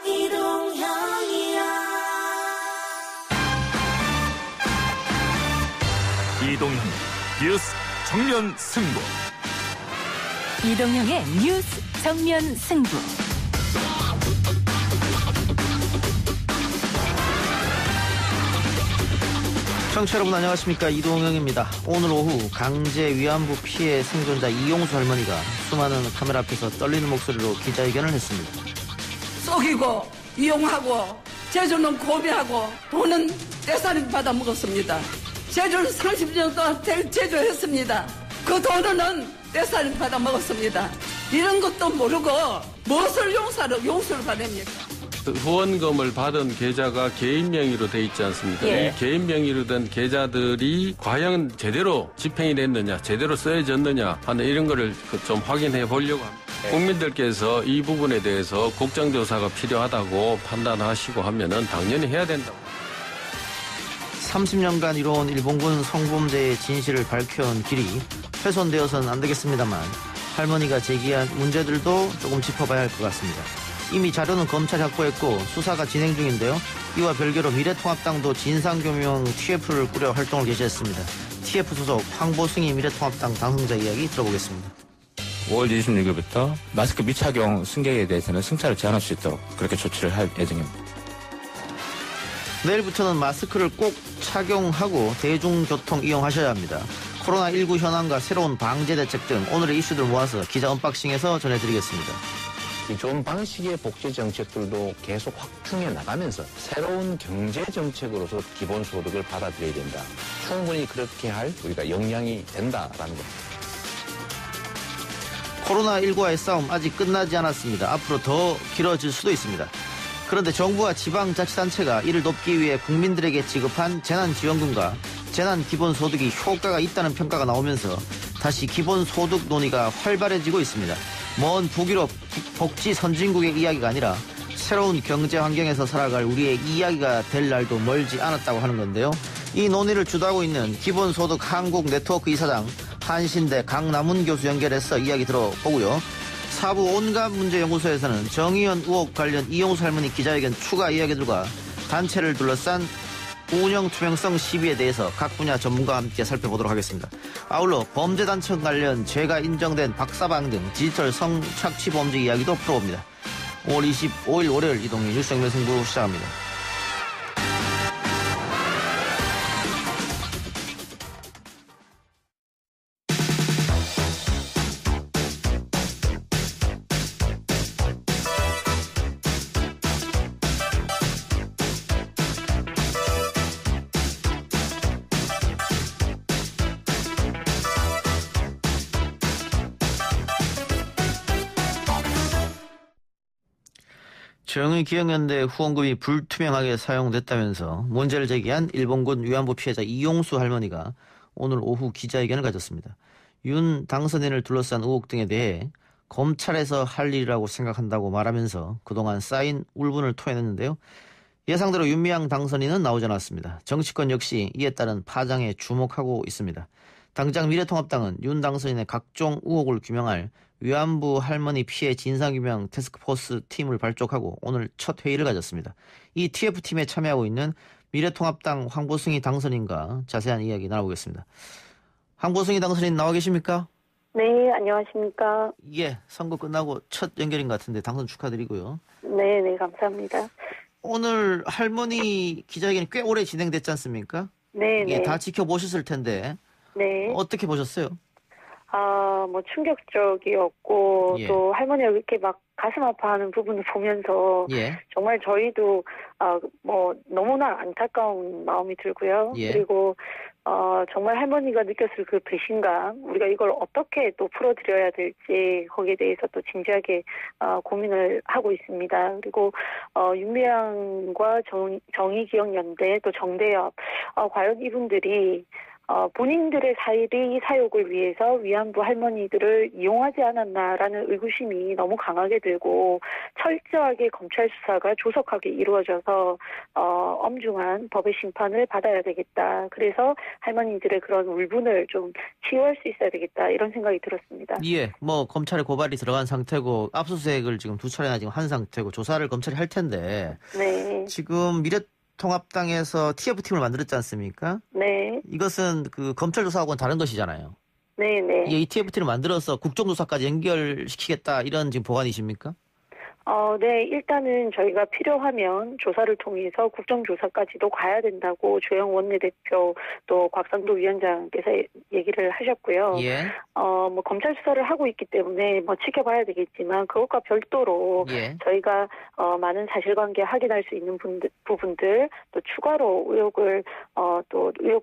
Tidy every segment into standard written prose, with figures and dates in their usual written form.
이동형이야. 이동형 뉴스 정면 승부. 이동형의 뉴스 정면 승부. 청취자 여러분 안녕하십니까. 이동형입니다. 오늘 오후 강제 위안부 피해 생존자 이용수 할머니가 수많은 카메라 앞에서 떨리는 목소리로 기자회견을 했습니다. 속이고 이용하고 제주는 고비하고 돈은 떼살림 받아 먹었습니다. 제주는 30년 동안 제주했습니다. 그 돈은 떼살림 받아 먹었습니다. 이런 것도 모르고 무엇을 용서를 받습니까? 후원금을 받은 계좌가 개인 명의로 돼 있지 않습니까? 예. 이 개인 명의로 된 계좌들이 과연 제대로 집행이 됐느냐, 제대로 쓰여졌느냐 하는 이런 거를 좀 확인해 보려고 합니다. 국민들께서 이 부분에 대해서 국정조사가 필요하다고 판단하시고 하면은 당연히 해야 된다고. 30년간 이뤄온 일본군 성범죄의 진실을 밝혀온 길이 훼손되어서는 안 되겠습니다만 할머니가 제기한 문제들도 조금 짚어봐야 할 것 같습니다. 이미 자료는 검찰이 확보했고 수사가 진행 중인데요. 이와 별개로 미래통합당도 진상규명 TF를 꾸려 활동을 개시했습니다. TF 소속 황보승희 미래통합당 당선자 이야기 들어보겠습니다. 5월 26일부터 마스크 미착용 승객에 대해서는 승차를 제한할 수 있도록 그렇게 조치를 할 예정입니다. 내일부터는 마스크를 꼭 착용하고 대중교통 이용하셔야 합니다. 코로나19 현황과 새로운 방제 대책 등 오늘의 이슈들 모아서 기자 언박싱에서 전해드리겠습니다. 기존 방식의 복지 정책들도 계속 확충해 나가면서 새로운 경제 정책으로서 기본소득을 받아들여야 된다. 충분히 그렇게 할 우리가 역량이 된다라는 겁니다. 코로나19와의 싸움 아직 끝나지 않았습니다. 앞으로 더 길어질 수도 있습니다. 그런데 정부와 지방자치단체가 이를 돕기 위해 국민들에게 지급한 재난지원금과 재난기본소득이 효과가 있다는 평가가 나오면서 다시 기본소득 논의가 활발해지고 있습니다. 먼 북유럽 복지 선진국의 이야기가 아니라 새로운 경제 환경에서 살아갈 우리의 이야기가 될 날도 멀지 않았다고 하는 건데요. 이 논의를 주도하고 있는 기본소득 한국 네트워크 이사장 한신대 강남훈 교수 연결해서 이야기 들어보고요. 사부 온갖 문제 연구소에서는 정의연 의혹 관련 이용수 할머니 기자회견 추가 이야기들과 단체를 둘러싼 운영 투명성 시비에 대해서 각 분야 전문가와 함께 살펴보도록 하겠습니다. 아울러 범죄단체 관련 죄가 인정된 박사방 등 디지털 성착취 범죄 이야기도 풀어봅니다. 5월 25일 월요일 이동희 뉴스 정면 승부 시작합니다. 정의기억연대 후원금이 불투명하게 사용됐다면서 문제를 제기한 일본군 위안부 피해자 이용수 할머니가 오늘 오후 기자회견을 가졌습니다. 윤 당선인을 둘러싼 의혹 등에 대해 검찰에서 할 일이라고 생각한다고 말하면서 그동안 쌓인 울분을 토해냈는데요. 예상대로 윤미향 당선인은 나오지 않았습니다. 정치권 역시 이에 따른 파장에 주목하고 있습니다. 당장 미래통합당은 윤 당선인의 각종 의혹을 규명할 위안부 할머니 피해 진상규명 태스크포스 팀을 발족하고 오늘 첫 회의를 가졌습니다. 이 TF팀에 참여하고 있는 미래통합당 황보승희 당선인과 자세한 이야기 나눠보겠습니다. 황보승희 당선인 나와 계십니까? 네, 안녕하십니까? 예, 선거 끝나고 첫 연결인 것 같은데 당선 축하드리고요. 네, 감사합니다. 오늘 할머니 기자회견이 꽤 오래 진행됐지 않습니까? 네. 예, 다 지켜보셨을 텐데 네. 어떻게 보셨어요? 충격적이었고, 예. 또 할머니가 그렇게 막 가슴 아파하는 부분을 보면서, 예. 정말 저희도, 너무나 안타까운 마음이 들고요. 예. 그리고, 정말 할머니가 느꼈을 그 배신감, 우리가 이걸 어떻게 또 풀어드려야 될지, 거기에 대해서 또 진지하게, 고민을 하고 있습니다. 그리고, 윤미향과 정의기억연대, 또 정대협, 과연 이분들이, 본인들의 사욕을 위해서 위안부 할머니들을 이용하지 않았나라는 의구심이 너무 강하게 들고 철저하게 검찰 수사가 조속하게 이루어져서 엄중한 법의 심판을 받아야 되겠다. 그래서 할머니들의 그런 울분을 좀 치유할 수 있어야 되겠다. 이런 생각이 들었습니다. 예, 뭐 검찰에 고발이 들어간 상태고 압수수색을 지금 2차례나 지금 한 상태고 조사를 검찰이 할 텐데 네. 지금 미래통합당에서 TF팀을 만들었지 않습니까? 네. 이것은 그 검찰 조사하고는 다른 것이잖아요. 네네. 이 TF팀을 만들어서 국정조사까지 연결시키겠다 이런 지금 보관이십니까? 네. 일단은 저희가 필요하면 조사를 통해서 국정조사까지도 가야 된다고 조영 원내대표 또 곽상도 위원장께서 얘기를 하셨고요. 예. 뭐 검찰 수사를 하고 있기 때문에 뭐 지켜봐야 되겠지만 그것과 별도로 예. 저희가 많은 사실관계 확인할 수 있는 부분들 또 추가로 의혹을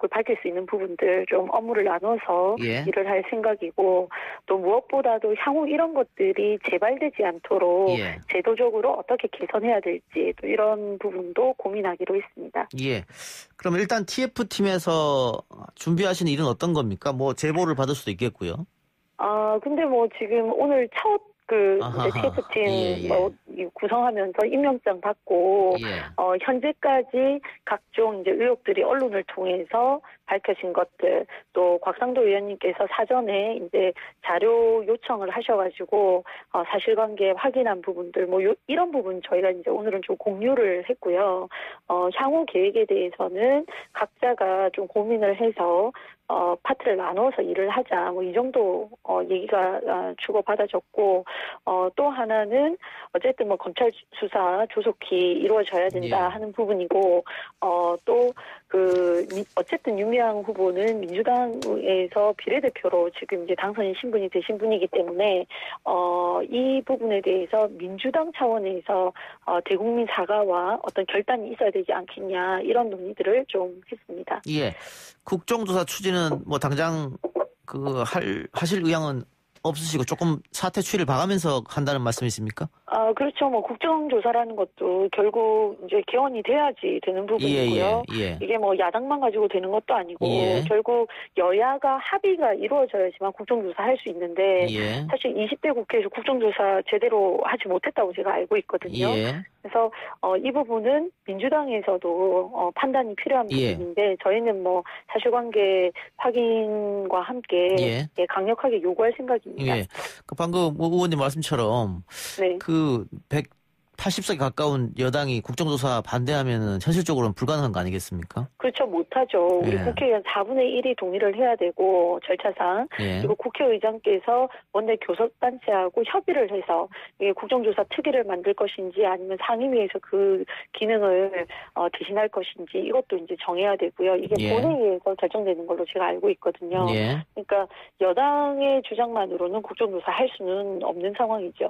밝힐 수 있는 부분들 좀 업무를 나눠서 예. 일을 할 생각이고 또 무엇보다도 향후 이런 것들이 재발되지 않도록 예. 제도적으로 어떻게 개선해야 될지 또 이런 부분도 고민하기로 했습니다. 예. 그럼 일단 TF팀에서 준비하시는 일은 어떤 겁니까? 뭐 제보를 받을 수도 있겠고요. 근데 뭐 지금 오늘 첫 이제 TF팀 예. 구성하면서 임명장 받고 예. 현재까지 각종 이제 의혹들이 언론을 통해서 밝혀진 것들 또 곽상도 의원님께서 사전에 이제 자료 요청을 하셔가지고 사실관계 확인한 부분들 뭐 이런 부분 저희가 이제 오늘은 좀 공유를 했고요. 향후 계획에 대해서는 각자가 좀 고민을 해서 파트를 나눠서 일을 하자 뭐 이 정도 얘기가 주고받아졌고 또 하나는 어쨌든 뭐 검찰 수사 조속히 이루어져야 된다 하는 부분이고 또 어쨌든 유미양 후보는 민주당에서 비례대표로 지금 이제 당선인 신분이 되신 분이기 때문에 이 부분에 대해서 민주당 차원에서 대국민 사과와 어떤 결단이 있어야 되지 않겠냐 이런 논의들을 좀 했습니다. 예. 국정조사 추진은 뭐 당장 하실 의향은 없으시고 조금 사태 추이를 봐가면서 한다는 말씀이십니까? 그렇죠. 뭐 국정조사라는 것도 결국 이제 개헌이 돼야지 되는 부분이고요. 예. 이게 뭐 야당만 가지고 되는 것도 아니고 예. 결국 여야가 합의가 이루어져야지만 국정조사 할 수 있는데 예. 사실 20대 국회에서 국정조사 제대로 하지 못했다고 제가 알고 있거든요. 예. 그래서 이 부분은 민주당에서도 판단이 필요한 부분인데 저희는 뭐 사실관계 확인과 함께 강력하게 요구할 생각입니다. 예. 방금 의원님 말씀처럼 네. 180석에 가까운 여당이 국정조사 반대하면은 현실적으로는 불가능한 거 아니겠습니까? 그렇죠. 못하죠. 우리 국회의원 4분의 1이 동의를 해야 되고 절차상 그리고 국회의장께서 원내 교섭단체하고 협의를 해서 이게 국정조사 특위를 만들 것인지 아니면 상임위에서 그 기능을 대신할 것인지 이것도 이제 정해야 되고요. 이게 본회의에서 결정되는 걸로 제가 알고 있거든요. 그러니까 여당의 주장만으로는 국정조사 할 수는 없는 상황이죠.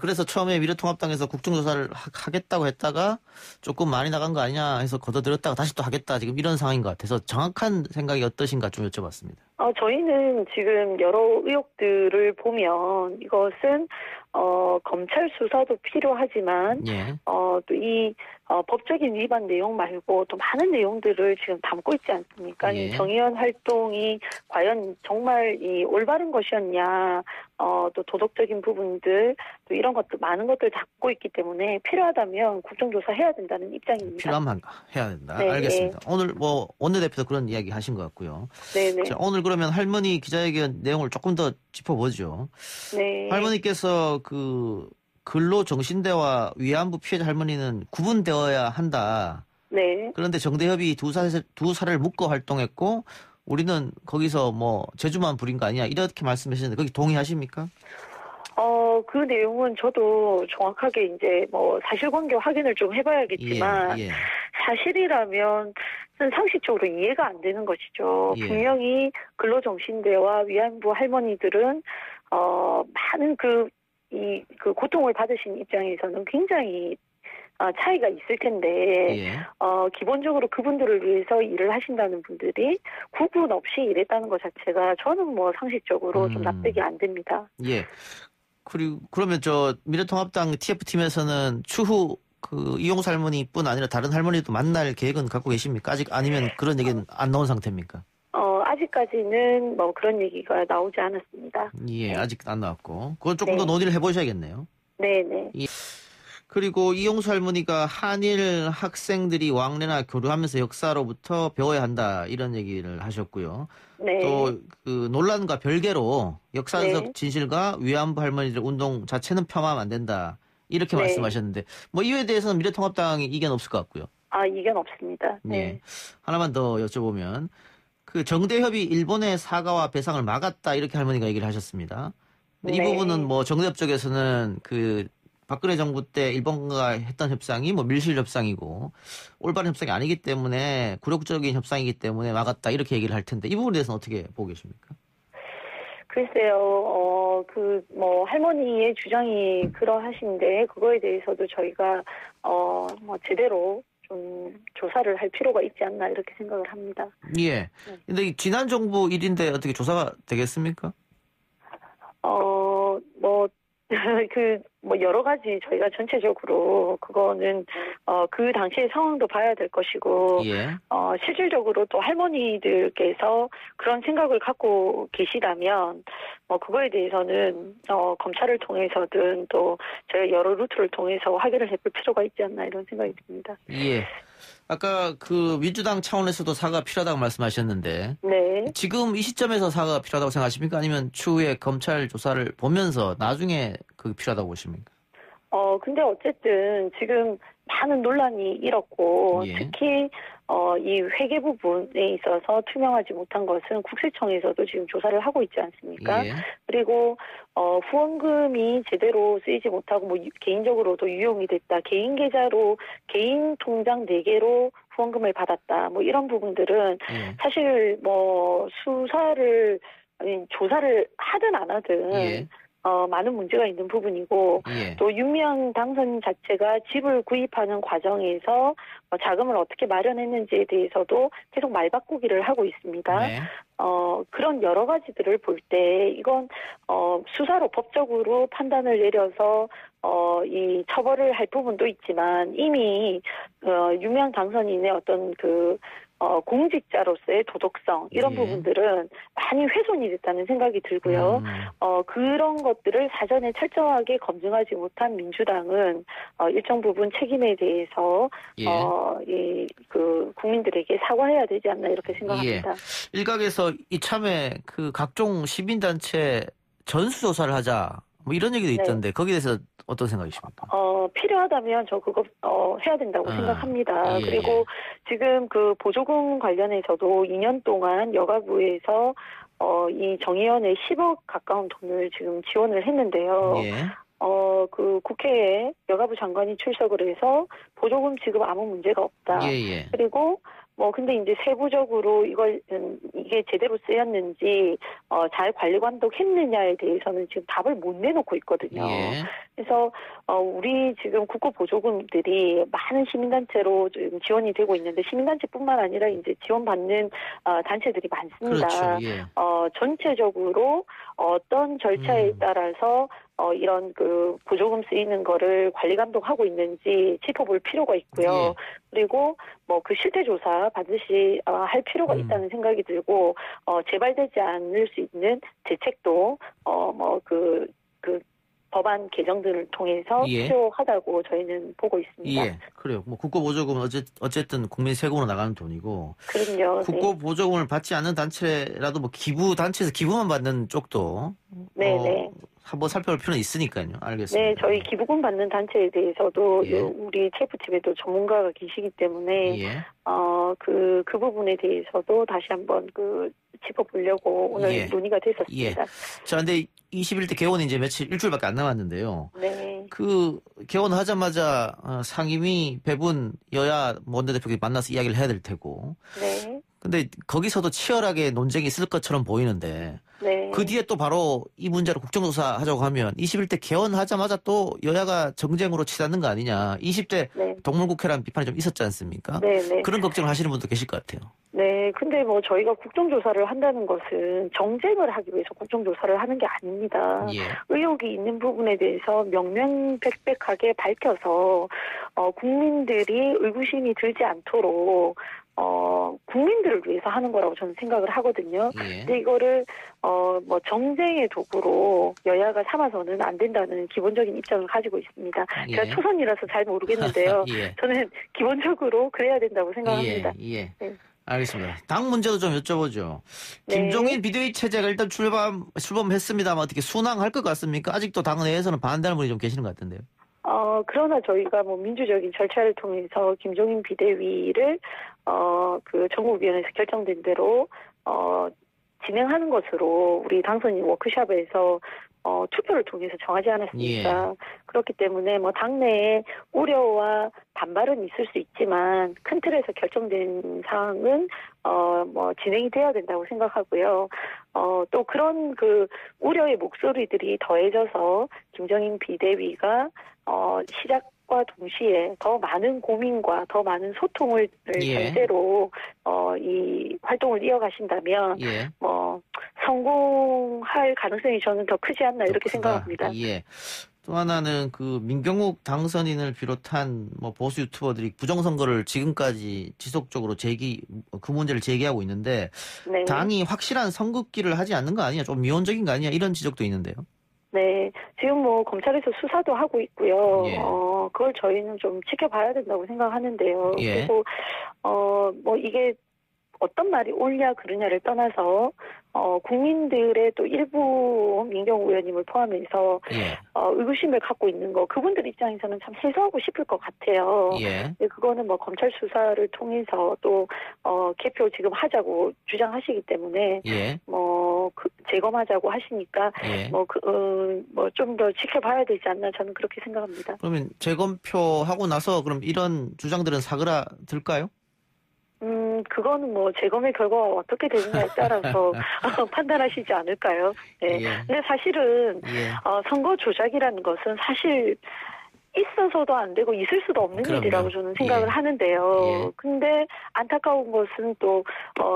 그래서 처음에 미래통합당에서 국정조사를 하겠다고 했다가 조금 많이 나간 거 아니냐 해서 걷어들였다가 다시 또 하겠다 지금 이런 상황인 것 같아서 정확한 생각이 어떠신가 좀 여쭤봤습니다. 저희는 지금 여러 의혹들을 보면 이것은 검찰 수사도 필요하지만 또 이 법적인 위반 내용 말고 또 많은 내용들을 지금 담고 있지 않습니까? 이 정의연 활동이 과연 정말 이 올바른 것이었냐, 또 도덕적인 부분들 또 이런 것도 많은 것들 담고 있기 때문에 필요하다면 국정조사 해야 된다는 입장입니다. 필요하면 해야 된다. 알겠습니다. 오늘 뭐 원내대표도 그런 이야기 하신 것 같고요. 네네. 자, 오늘 그러면 할머니 기자회견 내용을 조금 더 짚어보죠. 네. 할머니께서 근로정신대와 위안부 피해자 할머니는 구분되어야 한다. 네. 그런데 정대협이 두 사례를 묶어 활동했고 우리는 거기서 뭐 제주만 부린 거 아니야 이렇게 말씀하셨는데 거기 동의하십니까? 그 내용은 저도 정확하게 이제 뭐 사실관계 확인을 좀 해봐야겠지만 사실이라면 상식적으로 이해가 안 되는 것이죠. 분명히 근로정신대와 위안부 할머니들은 많은 그 고통을 받으신 입장에서는 굉장히 차이가 있을 텐데 기본적으로 그분들을 위해서 일을 하신다는 분들이 구분 없이 일했다는 것 자체가 저는 뭐 상식적으로 좀 납득이 안 됩니다. 그리고 그러면 미래통합당 TF팀에서는 추후 그 이용수 할머니뿐 아니라 다른 할머니도 만날 계획은 갖고 계십니까? 아직 아니면 그런 얘기는 안 나온 상태입니까? 아직까지는 뭐 그런 얘기가 나오지 않았습니다. 예, 네. 아직 안 나왔고. 그건 조금 네. 더 논의를 해보셔야겠네요. 네네. 그리고 이용수 할머니가 한일 학생들이 왕래나 교류하면서 역사로부터 배워야 한다 이런 얘기를 하셨고요. 네. 또 그 논란과 별개로 역사적 네. 진실과 위안부 할머니들 운동 자체는 폄하하면 안 된다 이렇게 네. 말씀하셨는데 뭐 이유에 대해서는 미래통합당이 이견 없을 것 같고요. 이견 없습니다. 네. 예. 하나만 더 여쭤보면 그 정대협이 일본의 사과와 배상을 막았다 이렇게 할머니가 얘기를 하셨습니다. 근데 이 네. 부분은 뭐 정대협 쪽에서는 그 박근혜 정부 때 일본과 했던 협상이 뭐 밀실 협상이고 올바른 협상이 아니기 때문에 굴욕적인 협상이기 때문에 막았다 이렇게 얘기를 할 텐데 이 부분에 대해서는 어떻게 보고 계십니까? 글쎄요, 뭐, 할머니의 주장이 그러하신데, 그거에 대해서도 저희가, 뭐, 제대로 좀 조사를 할 필요가 있지 않나, 이렇게 생각을 합니다. 예. 근데 이 지난 정부 일인데 어떻게 조사가 되겠습니까? 여러 가지 저희가 전체적으로, 그거는, 그 당시의 상황도 봐야 될 것이고, 예. 실질적으로 또 할머니들께서 그런 생각을 갖고 계시다면, 그거에 대해서는, 검찰을 통해서든 또 저희가 여러 루트를 통해서 확인을 해볼 필요가 있지 않나 이런 생각이 듭니다. 예. 아까 그 민주당 차원에서도 사과가 필요하다고 말씀하셨는데 네. 지금 이 시점에서 사과가 필요하다고 생각하십니까? 아니면 추후에 검찰 조사를 보면서 나중에 그게 필요하다고 보십니까? 근데 어쨌든 지금 많은 논란이 일었고, 예. 특히, 이 회계 부분에 있어서 투명하지 못한 것은 국세청에서도 지금 조사를 하고 있지 않습니까? 예. 그리고, 후원금이 제대로 쓰이지 못하고, 뭐, 개인적으로도 유용이 됐다. 개인 계좌로, 개인 통장 4개로 후원금을 받았다. 뭐, 이런 부분들은 예. 사실 조사를 하든 안 하든, 예. 많은 문제가 있는 부분이고, 예. 또 윤미향 당선 자체가 집을 구입하는 과정에서 자금을 어떻게 마련했는지에 대해서도 계속 말바꾸기를 하고 있습니다. 네. 그런 여러 가지들을 볼 때 이건 수사로 법적으로 판단을 내려서 이 처벌을 할 부분도 있지만 이미 윤미향 당선인의 어떤 공직자로서의 도덕성 이런 예. 부분들은 많이 훼손이 됐다는 생각이 들고요. 그런 것들을 사전에 철저하게 검증하지 못한 민주당은 일정 부분 책임에 대해서 예. 국민들에게 사과해야 되지 않나 이렇게 생각합니다. 예. 일각에서 이참에 그 각종 시민단체 전수조사를 하자 뭐 이런 얘기도 있던데 거기에 대해서 어떤 생각이십니까? 필요하다면 저 그거 해야 된다고 생각합니다. 예. 그리고 지금 그 보조금 관련해서도 2년 동안 여가부에서 이 정의연에 10억 가까운 돈을 지금 지원을 했는데요. 예. 그 국회에 여가부 장관이 출석을 해서 보조금 지급 아무 문제가 없다. 예. 그리고 근데 이제 세부적으로 이게 제대로 쓰였는지, 잘 관리 감독했느냐에 대해서는 지금 답을 못 내놓고 있거든요. 예. 그래서, 우리 지금 국고 보조금들이 많은 시민단체로 지금 지원이 되고 있는데, 시민단체뿐만 아니라 이제 지원받는, 단체들이 많습니다. 그렇죠. 예. 전체적으로 어떤 절차에 따라서, 이런 보조금 쓰이는 거를 관리 감독하고 있는지 짚어볼 필요가 있고요. 예. 그리고 그 실태 조사 반드시 할 필요가 있다는 생각이 들고 재발되지 않을 수 있는 대책도 법안 개정 등을 통해서 예. 필요하다고 저희는 보고 있습니다. 예. 그래요. 뭐 국고보조금은 어쨌든 국민 세금으로 나가는 돈이고 그럼요. 국고보조금을 받지 않는 단체라도 뭐 단체에서 기부만 받는 쪽도 네네. 한번 살펴볼 필요는 있으니까요. 알겠습니다. 네, 저희 기부금 받는 단체에 대해서도 예. 우리 TF팀에도 전문가가 계시기 때문에 예. 그 부분에 대해서도 다시 한번 짚어보려고 오늘 예. 논의가 됐었습니다. 자, 근데 21대 개원이 이제 일주일밖에 안 남았는데요. 네. 개원하자마자 상임위 배분 여야 원내대표끼리 만나서 이야기를 해야 될 테고. 네. 근데 거기서도 치열하게 논쟁이 있을 것처럼 보이는데 네. 그 뒤에 또 바로 이 문제로 국정조사 하자고 하면 21대 개헌하자마자 또 여야가 정쟁으로 치닫는 거 아니냐. 20대 네. 동물국회라는 비판이 좀 있었지 않습니까? 네, 네. 그런 걱정을 하시는 분도 계실 것 같아요. 네, 근데 뭐 저희가 국정조사를 한다는 것은 정쟁을 하기 위해서 국정조사를 하는 게 아닙니다. 예. 의혹이 있는 부분에 대해서 명명백백하게 밝혀서 국민들이 의구심이 들지 않도록 국민들을 위해서 하는 거라고 저는 생각을 하거든요. 예. 근데 이거를 뭐 정쟁의 도구로 여야가 삼아서는 안 된다는 기본적인 입장을 가지고 있습니다. 예. 제가 초선이라서 잘 모르겠는데요. 예. 저는 기본적으로 그래야 된다고 생각합니다. 예. 네. 알겠습니다. 당 문제도 좀 여쭤보죠. 네. 김종인 비대위 체제가 일단 출범했습니다만 어떻게 순항할 것 같습니까? 아직도 당 내에서는 반대하는 분이 좀 계시는 것 같은데요. 그러나 저희가 뭐 민주적인 절차를 통해서 김종인 비대위를 그 정국위원회에서 결정된 대로 진행하는 것으로 우리 당선인 워크숍에서 투표를 통해서 정하지 않았습니까? 그렇기 때문에 뭐 당내에 우려와 반발은 있을 수 있지만 큰 틀에서 결정된 사항은 뭐 진행이 돼야 된다고 생각하고요. 또 그런 그 우려의 목소리들이 더해져서 김종인 비대위가 시작과 동시에 더 많은 고민과 더 많은 소통을 전제로 이 활동을 이어가신다면 뭐 성공할 가능성이 저는 더 크지 않나 이렇게 생각합니다. 예. 또 하나는 그 민경욱 당선인을 비롯한 뭐 보수 유튜버들이 부정선거를 지금까지 지속적으로 그 문제를 제기하고 있는데 네. 당이 확실한 선긋기를 하지 않는 거 아니냐, 좀 미온적인 거 아니냐 이런 지적도 있는데요. 네, 지금 뭐 검찰에서 수사도 하고 있고요. 예. 그걸 저희는 좀 지켜봐야 된다고 생각하는데요. 예. 그리고 뭐 이게 어떤 말이 옳냐 그르냐를 떠나서 국민들의 또 일부 민경욱 의원님을 포함해서 의구심을 갖고 있는 거 그분들 입장에서는 참 해소하고 싶을 것 같아요. 근데 그거는 뭐 검찰 수사를 통해서 또 개표 지금 하자고 주장하시기 때문에 뭐 재검하자고 하시니까 뭐 좀 더 지켜봐야 되지 않나 저는 그렇게 생각합니다. 그러면 재검표하고 나서 그럼 이런 주장들은 사그라들까요? 그거는 뭐 재검의 결과가 어떻게 되느냐에 따라서 판단하시지 않을까요? 네. 근데 사실은 선거 조작이라는 것은 사실 있어서도 안 되고 있을 수도 없는 일이라고 저는 생각을 하는데요. 근데 안타까운 것은 또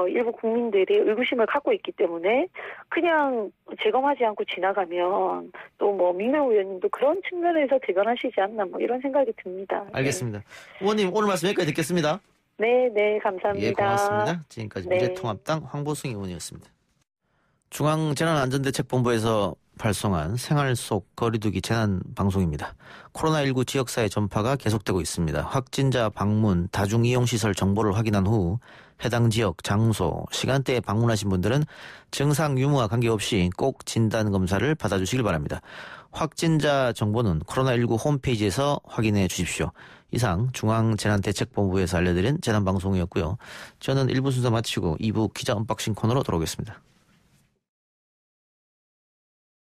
일부 국민들이 의구심을 갖고 있기 때문에 그냥 재검하지 않고 지나가면 또 뭐 민경욱 의원님도 그런 측면에서 대변하시지 않나 뭐 이런 생각이 듭니다. 알겠습니다. 의원님 오늘 말씀 여기까지 듣겠습니다. 네, 감사합니다. 예, 고맙습니다. 지금까지 미래통합당 황보승 의원이었습니다. 중앙재난안전대책본부에서 발송한 생활 속 거리두기 재난방송입니다. 코로나19 지역사회 전파가 계속되고 있습니다. 확진자 방문, 다중이용시설 정보를 확인한 후 해당 지역, 장소, 시간대에 방문하신 분들은 증상 유무와 관계없이 꼭 진단검사를 받아주시길 바랍니다. 확진자 정보는 코로나19 홈페이지에서 확인해 주십시오. 이상 중앙재난대책본부에서 알려드린 재난방송이었고요. 저는 1부 순서 마치고 2부 기자 언박싱 코너로 돌아오겠습니다.